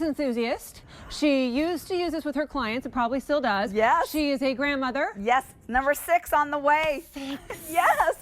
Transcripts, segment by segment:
Enthusiast. She used to use this with her clients and probably still does. Yes. She is a grandmother. Yes, number 6 on the way. 6. Yes.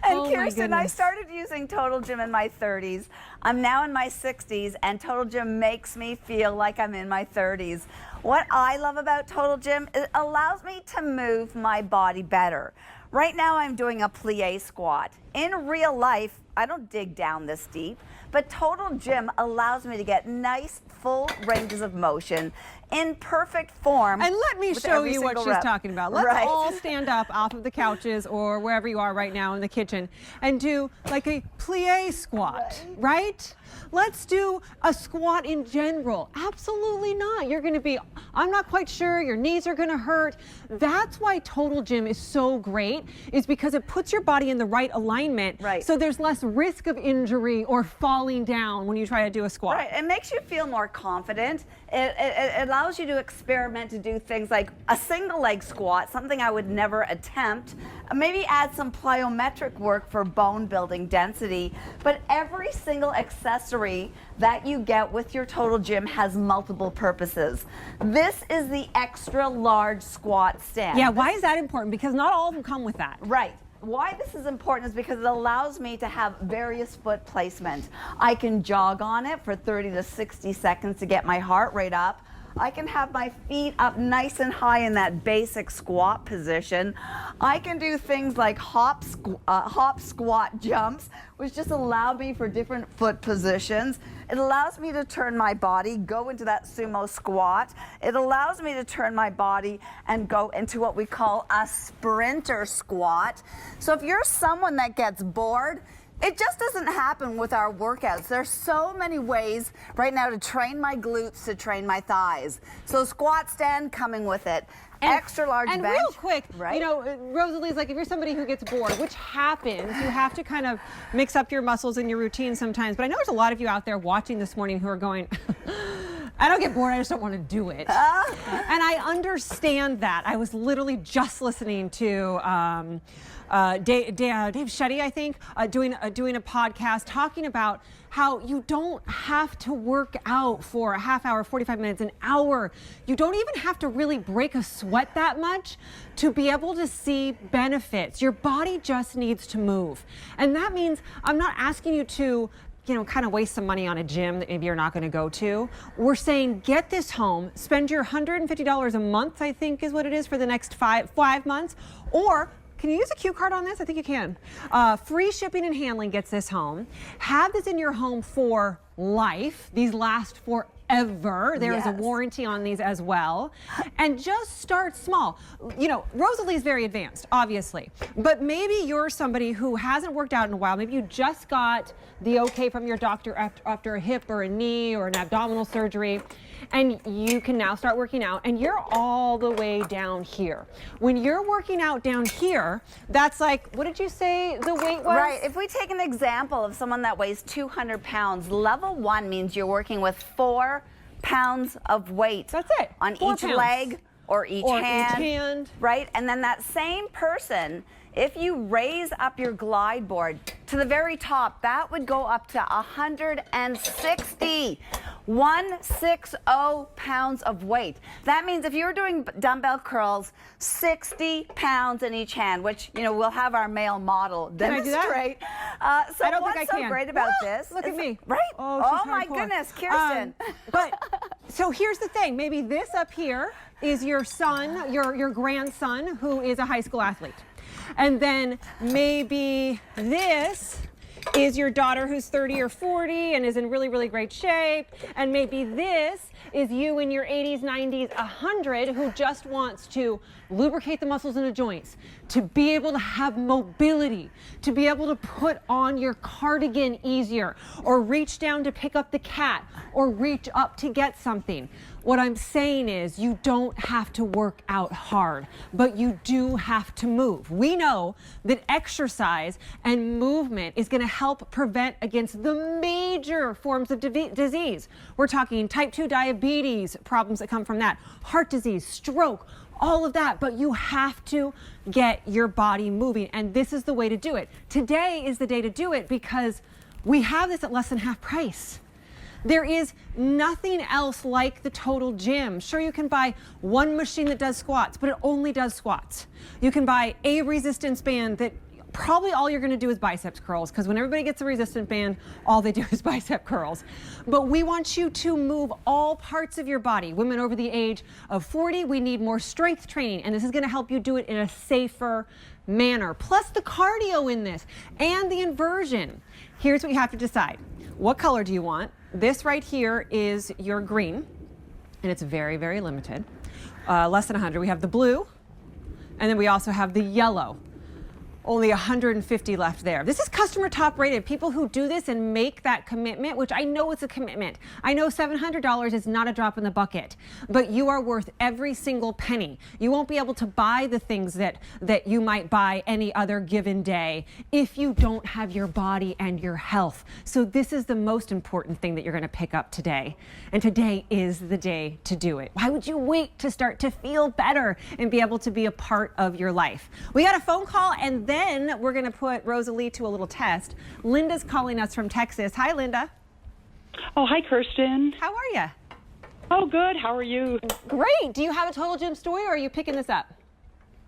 And Oh, my Kirsten, I goodness. started using Total Gym in my 30s. I'm now in my 60s, and Total Gym makes me feel like I'm in my 30s. What I love about Total Gym, it allows me to move my body better. Right now I'm doing a plie squat. In real life, I don't dig down this deep, but Total Gym allows me to get nice, full ranges of motion in perfect form. And let me with show every you what single she's rep. talking about. Let's Right. all stand up off of the couches or wherever you are right now in the kitchen and do like a plie squat, right? Let's do a squat in general. Absolutely not. You're going to be, I'm not quite sure, your knees are going to hurt. That's why Total Gym is so great, is because it puts your body in the right alignment. Right. So there's less risk of injury or falling down when you try to do a squat. Right, it makes you feel more confident. It allows you to experiment to do things like a single leg squat, something I would never attempt. Maybe add some plyometric work for bone building density. But every single accessory that you get with your Total Gym has multiple purposes. This is the extra large squat stand. Yeah, why is that important? Because not all of them come with that. Right. Why this is important is because it allows me to have various foot placement. I can jog on it for 30 to 60 seconds to get my heart rate up. I can have my feet up nice and high in that basic squat position. I can do things like hop squat jumps, which just allow me for different foot positions. It allows me to turn my body, go into that sumo squat. It allows me to turn my body and go into what we call a sprinter squat. So if you're someone that gets bored, it just doesn't happen with our workouts. There's so many ways right now to train my glutes, to train my thighs. So squat stand coming with it. Extra large and bench. real quick, right? you know, Rosalie's like, if you're somebody who gets bored, which happens, you have to kind of mix up your muscles in your routine sometimes. But I know there's a lot of you out there watching this morning who are going, I don't get bored, I just don't want to do it. And I understand that. I was literally just listening to Dave Shetty, I think, doing a podcast talking about how you don't have to work out for a half hour, 45 minutes, an hour. You don't even have to really break a sweat that much to be able to see benefits. Your body just needs to move. And that means I'm not asking you to, you know, kind of waste some money on a gym that maybe you're not going to go to. We're saying get this home, spend your $150 a month, I think is what it is for the next five months, or can you use a Q card on this? I think you can. Free shipping and handling gets this home. Have this in your home for life. These last forever. There is a warranty on these as well. And just start small. You know, Rosalie is very advanced, obviously. But maybe you're somebody who hasn't worked out in a while. Maybe you just got the okay from your doctor after a hip or a knee or an abdominal surgery. And you can now start working out, and you're all the way down here. When you're working out down here, that's like, what did you say the weight was? Right. If we take an example of someone that weighs 200 pounds, level 1 means you're working with 4 pounds of weight. That's it. On 4 each pounds. leg or each hand. Right. And then that same person, if you raise up your glide board to the very top, that would go up to 160. 160 pounds of weight. That means if you're doing dumbbell curls, 60 pounds in each hand, which, you know, we'll have our male model demonstrate. So I don't what's think I so can. great about this? Look at me. Right? Oh, she's my hardcore. goodness, Kirsten. But so here's the thing. Maybe this up here is your son, your grandson, who is a high school athlete. And then maybe this is your daughter who's 30 or 40 and is in really, really great shape. And maybe this is you in your 80s, 90s, 100 who just wants to lubricate the muscles in the joints, to be able to have mobility, to be able to put on your cardigan easier, or reach down to pick up the cat, or reach up to get something. What I'm saying is you don't have to work out hard, but you do have to move. We know that exercise and movement is going to help prevent against the major forms of disease. We're talking type 2 diabetes, problems that come from that, heart disease, stroke, all of that, but you have to get your body moving, and this is the way to do it. Today is the day to do it because we have this at less than half price. There is nothing else like the Total Gym. Sure, you can buy one machine that does squats, but it only does squats. You can buy a resistance band that probably all you're going to do is biceps curls, because when everybody gets a resistance band, all they do is bicep curls. But we want you to move all parts of your body. Women over the age of 40, we need more strength training, and this is going to help you do it in a safer manner. Plus the cardio in this and the inversion. Here's what you have to decide. What color do you want? This right here is your green, and it's very, very limited. Less than 100. We have the blue, and then we also have the yellow. Only 150 left there. This is customer top rated. People who do this and make that commitment, which I know it's a commitment. I know $700 is not a drop in the bucket, but you are worth every single penny. You won't be able to buy the things that you might buy any other given day if you don't have your body and your health. So this is the most important thing that you're going to pick up today. And today is the day to do it. Why would you wait to start to feel better and be able to be a part of your life? We got a phone call, and then we're going to put Rosalie to a little test. Linda's calling us from Texas. Hi, Linda. Oh, hi, Kirsten. How are you? Oh, good. How are you? Great. Do you have a Total Gym story, or are you picking this up?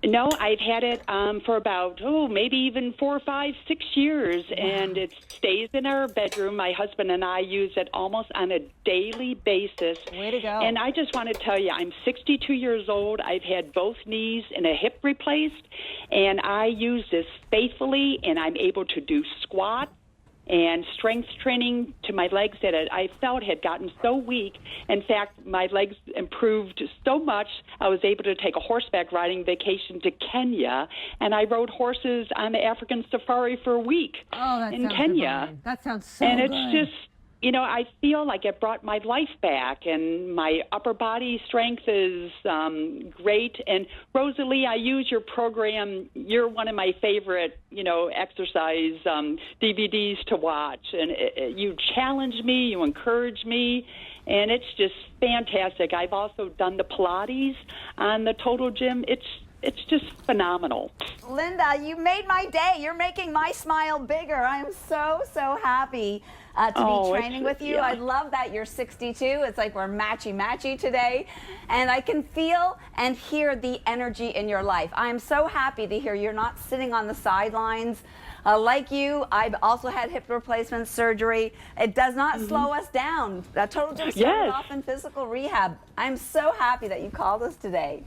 No, I've had it for about, maybe even 4, 5, 6 years, and it stays in our bedroom. My husband and I use it almost on a daily basis. Way to go. And I just want to tell you, I'm 62 years old. I've had both knees and a hip replaced, and I use this faithfully, and I'm able to do squat and strength training to my legs that I felt had gotten so weak. In fact, my legs improved so much, I was able to take a horseback riding vacation to Kenya, and I rode horses on the African safari for a week in Kenya. Divine. That sounds so and good. It's just, I feel like it brought my life back, and my upper body strength is great. And Rosalie, I use your program. You're one of my favorite, exercise DVDs to watch. And you challenge me, you encourage me, and it's just fantastic. I've also done the Pilates on the Total Gym. It's just phenomenal. Linda, you made my day. You're making my smile bigger. I am so, so happy to be training with you. Yeah. I love that you're 62. It's like we're matchy-matchy today. And I can feel and hear the energy in your life. I'm so happy to hear you're not sitting on the sidelines. Like you, I've also had hip replacement surgery. It does not slow us down. Total Gym started off in physical rehab. I'm so happy that you called us today.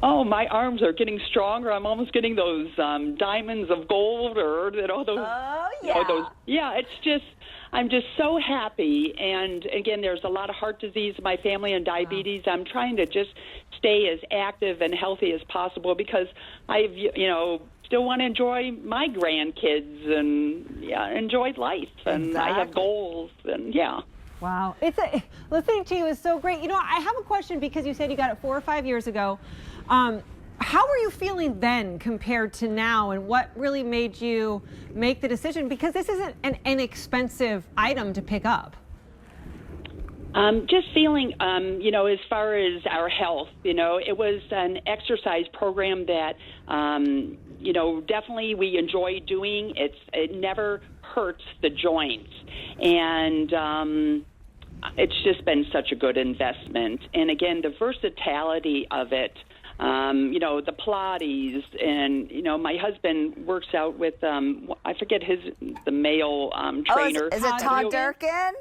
Oh, my arms are getting stronger. I'm almost getting those diamonds of gold, or those. Oh, yeah. It's just, I'm just so happy. And again, there's a lot of heart disease in my family and diabetes. Wow. I'm trying to just stay as active and healthy as possible, because I've, still want to enjoy my grandkids and enjoy life. And I have goals, and Wow. Listening to you is so great. I have a question, because you said you got it 4 or 5 years ago. How were you feeling then compared to now, and what really made you make the decision? Because this isn't an inexpensive item to pick up. Just feeling, as far as our health, it was an exercise program that, definitely we enjoy doing. It never hurts the joints. And it's just been such a good investment. And again, the versatility of it, the Pilates, and, my husband works out with, I forget the male trainer. Is it Todd Durkin?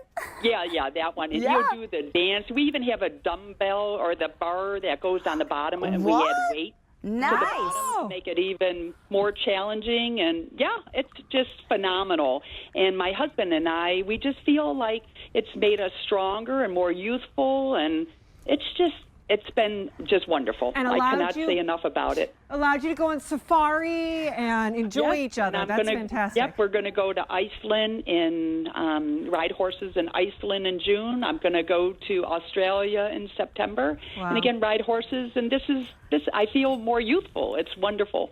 Yeah, that one. And he'll do the dance. We even have a dumbbell or the bar that goes on the bottom, and we add weight. Nice. To the bottom to make it even more challenging. And it's just phenomenal. And my husband and I, we just feel like it's made us stronger and more youthful, and it's been just wonderful. And I cannot say enough about it. Allowed you to go on safari and enjoy each other. That's fantastic. Yep, we're going to go to Iceland and ride horses in Iceland in June. I'm going to go to Australia in September. Wow. And again, ride horses. And this I feel more youthful. It's wonderful.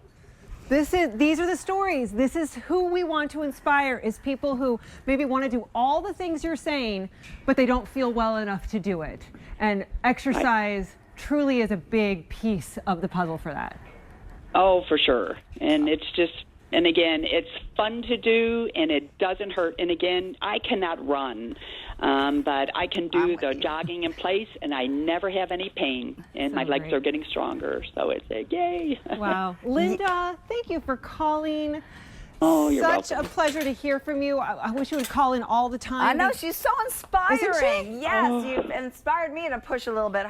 These are the stories. This is who we want to inspire, is people who maybe want to do all the things you're saying, but they don't feel well enough to do it. And exercise truly is a big piece of the puzzle for that. Oh, for sure. And and again, it's fun to do, and it doesn't hurt. And again, I cannot run. But I can do the jogging in place, and I never have any pain, and my legs are getting stronger. So it's a yay. Wow. Linda, thank you for calling. Oh, you're Such welcome. a pleasure to hear from you. I wish you would call in all the time. I know, she's so inspiring. Isn't she? Yes, you've inspired me to push a little bit